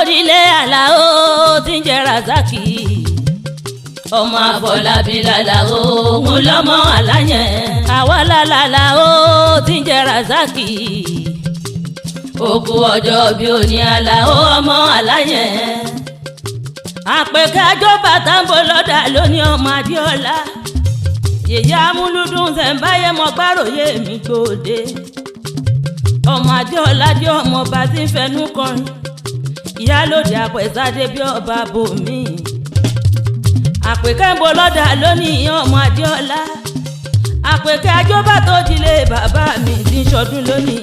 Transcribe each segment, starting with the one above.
orílé Àlàó tí ń jẹ́ Razaki ọmọ Àfọlábí làlàó òun lọ́mọ Àláyẹn àwa làlàó tí ń jẹ́ Razaki òkú ọjọ́ bí òní Àlàó ọmọ Àláyẹn àpèkẹ́ àjọ bàtà ń bọ̀ lọ́dà lóní ọmọ Adéọlá yèyé amúlùdùn Ṣẹ̀ǹbáyé mọ gbàròyé mi gbòde ọmọ Adéọlá dé ọmọ ọba tí ń fẹnu kọrin ìyálòdì àpẹ̀sáde bí ọba bòmí àpèkẹ́ ń bọ̀ lọ́dà lónìí ọmọ Adéọlá àpèkẹ́ àjọbà tó dilé bàbá mi ti ń ṣọdún lónìí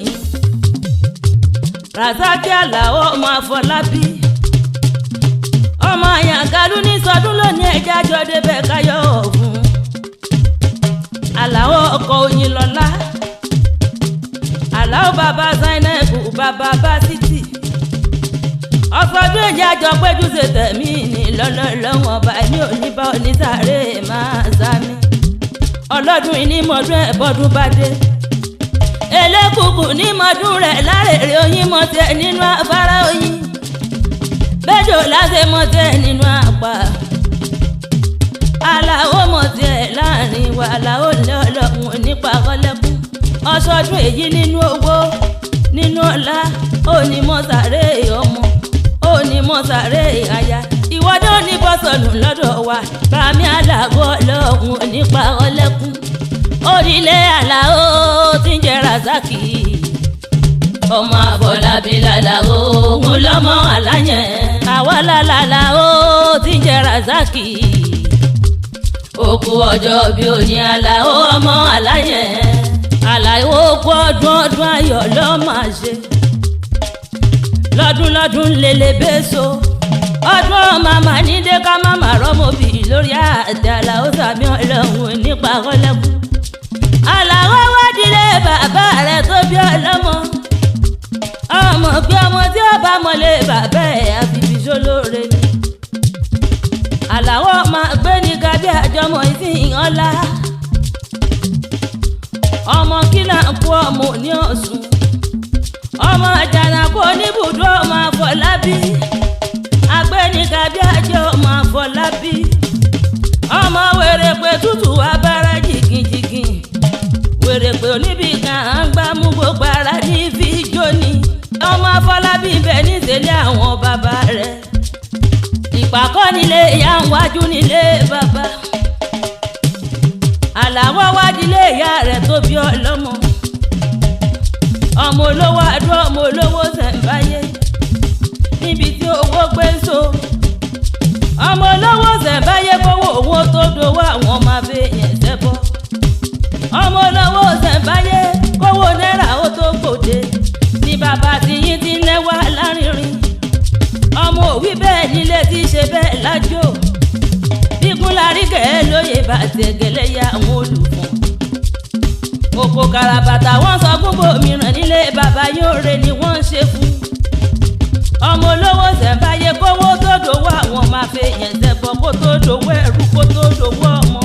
Razaki Àlàó ọmọ Àfọlábí ọmọ Àyàngalú ní sọdún lónìí ẹja jọ débẹ̀ káyọ̀ ọ̀fun Àlàó ọkọ Oyinlọ́lá Àlàó bàbá Zainabu bàbá Básítì ọ̀sọ̀dún èjì àjọ péjú ṣe tẹ̀mí ní lọ́lọ́lọ́wọ́n ọba ní oníbà onísàárè máa sámi ọlọ́dún ìnímọ̀dún ẹ̀bọ́dún bá dé elékùkù nímọ̀dún rẹ̀ lárèrè oyin mọ̀ tiẹ̀ nínú afárá oyin bẹ́jọ́ láṣẹ mọ̀ tiẹ̀ nínú àpá Àlàó mọ̀ tiẹ̀ láàrin wa Àlàó lọ́lọ́hún nípa kọ́lẹ́kùn ọ̀sọ̀dún èyí nínú owó nínú ọlá onímọ̀sàrè ọmọ onímọ̀sàrè aya ìwọ́dé oníbọ̀sọ̀nù lọ́dọ̀ wa bàmí Àlàó lọ́hún nípa kọ́lẹ́kùn orílé Àlàó tí ń jẹ́ Razaki ọmọ Àfọlábí làlàó òun lọ́mọ Àláyẹn àwa làlàó tí ń jẹ́ Razaki òkú ọjọ́ bí òní Àlàó ọmọ Àláyẹn Àlàó kú ọdún ayọ̀ ló máa ṣe lọ́dún lélẹ́bẹ́sọ ọdún màmá nídé ká màmá rọ́mọ́bì lórí àdé Àlàó sàmì ọlọ́run nípa kọ́lẹ́kùn Àlàó wádìílé bàbá rẹ̀ tó bí ọlọ́mọ ọmọ pé ọmọ tí ó bá mọ̀lé bàbá ẹ̀ àfìbí sólóore ni Àlàó máa gbé ní gábí àjọmọ ìsìn ọlá ọmọ kílà ń kú ọmọ ní Ọ̀ṣun ọmọ Àjànàkú oníbùdó ọmọ Àfọlábí agbẹ́nigábí àjọ ọmọ Àfọlábí ọmọ wèrèpè tútù abára jìgìjìgì wèrèpè oníbì kan à ń gbá mú gbogbo ara ní fi jóni ọmọ Àfọlábí bẹ níṣẹ́lẹ̀ àwọn bàbá rẹ̀ ìpàkọ́ nílé ìyá ń wájú nílé bàbá Àlàó wádìílé ìyá rẹ̀ tó bí ọlọ́mọ ọmọ olówó Adó ọmọ olówó Ṣẹ̀ǹbáyé níbi tí owó gbé so ọmọ olówó Ṣẹ̀ǹbáyé kówó owó tó dowó àwọn ọmọ abẹ́yẹn ṣẹ́bọ́ ọmọ olówó Ṣẹ̀ǹbáyé kówó náírà ó tó gbòde ní bàbá tiyín ti lẹ́wà lárinrin ọmọ òwí bẹ́ẹ̀ nílé tí ṣe bẹ́ẹ̀ lájò bíkúnlárí kẹ́ẹ́ lóye bàtẹ̀gẹ̀lẹ́ ya àwọn olùfọ̀n òkò kàràbàtà wọ́n sọ gbogbo mìíràn nílé bàbá yóò re ni wọ́n ṣe fún ọmọ olówó Ṣẹ̀ǹbáyé kówó tó dowó àwọn máa fẹ́ yẹn ṣẹ̀bọ̀ kó tó dowó ẹrú kó tó dowó ọmọ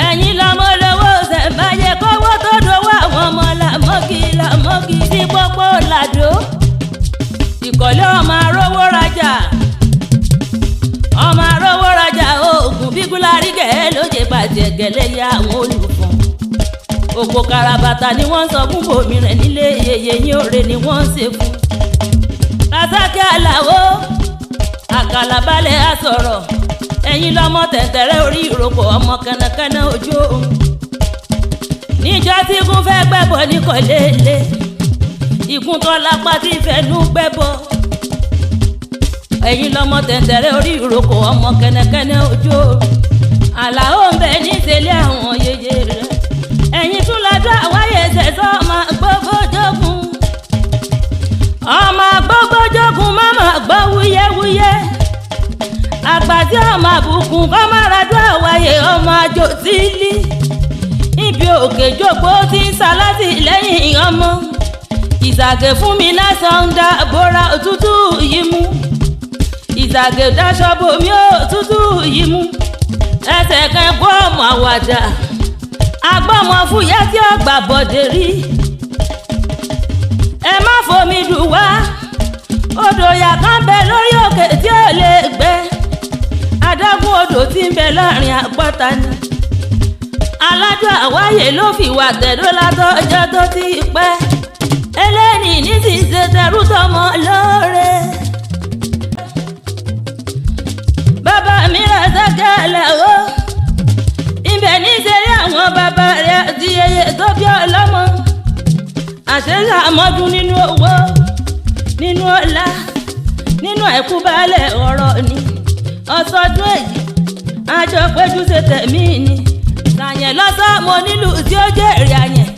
ẹ̀yin lọ́mọ olówó Ṣẹ̀ǹbáyé kówó tó dowó àwọn ọmọ làmọ́gì sí pópó làdó ìkọ̀lé ọmọ arówó rajà oògùn bíkúnlárí kẹ́ẹ́ lóye bàtẹ̀gẹ̀lẹ́ ya àwọn olùfọ̀n òkò kàràbàtà ni wọ́n sọ fún bòmíràn nílé yèyé yín òre ni wọ́n ṣe fún Razaki Àlàó àkàlàbalẹ̀ àsọ̀rọ̀ ẹ̀yin lọ́mọ tẹ̀tẹ̀rẹ́ orí ìrókò ọmọ kànákànná ojú òun níjọ́ tí ikún fẹ́ gbẹ́bọ ní kọ̀léèlé ikún tó lápá tí fẹ́nu gbẹ́bọ ẹ̀yin lọ́mọ tẹ̀tẹ̀rẹ́ orí ìrókò ọmọ kànákànná ojú òun Àlàó ń bẹ níṣẹ́lẹ̀ àwọn yèyé rẹ̀ ẹ̀yin tún lọ́jọ́ àwáyé ṣẹ̀ṣọ́ ọmọ gbogbojogun mọ́mọ́ gbọ́ wúyẹ́wúyẹ́ àgbàdì ọmọ àbùkùn kọ́ máa radọ́ àwáyé ọmọ àjò tí lí ibi òkè jògbó tí ń sálátì lẹ́yìn ọmọ ìsàgè fún mi lásán ń dá bóra òtútù yìí mú ìsàgè dáṣọ bomi òtútù yìí mú ẹsẹ̀ kan gbọ́ ọmọ àwàdà agbọ́mọ fúyẹ́ tí ó gbà bọ̀dé rí ẹ má fomi dùn wá odò yàgán ń bẹ lórí òkè tí ò lè gbẹ adágún odò tí ń bẹ láàrin àpáta ni aládùn àwáyé ló fi wà tẹ̀dó látọjọ́ tó ti pẹ́ eléyìí ní ti ṣe tẹrú tọmọ lóore. bàbá mi rà sẹ́kẹ̀lẹ̀ o ibẹ̀ ní sẹ́rí àwọn bàbá rẹ̀ àti yèyé tó bí ọlọ́mọ àṣẹlá àmọ́dún nínú owó nínú ọlá nínú ẹ̀kú balẹ̀ ọ̀rọ̀ ni ọ̀sọ́dún èyí àjọ péjú ṣe tẹ̀mí ni sàyẹn lọ́sọ̀ mo nílùú tí ó jẹ́ èrè àyẹn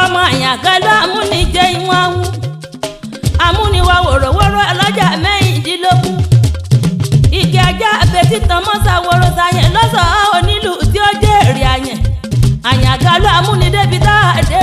ọmọ àyànká amúnijẹ́ ìwọ̀n ahun amúniwá wòròwòrò ọlọ́jà mẹ́rìndínlógún igi ajá abẹ́tí tán mọ́sàwòrò sàyẹn lọ́sọ̀ onílùú tí ó jẹ́ èrè àyẹn àyànká amúnidébi tá a dé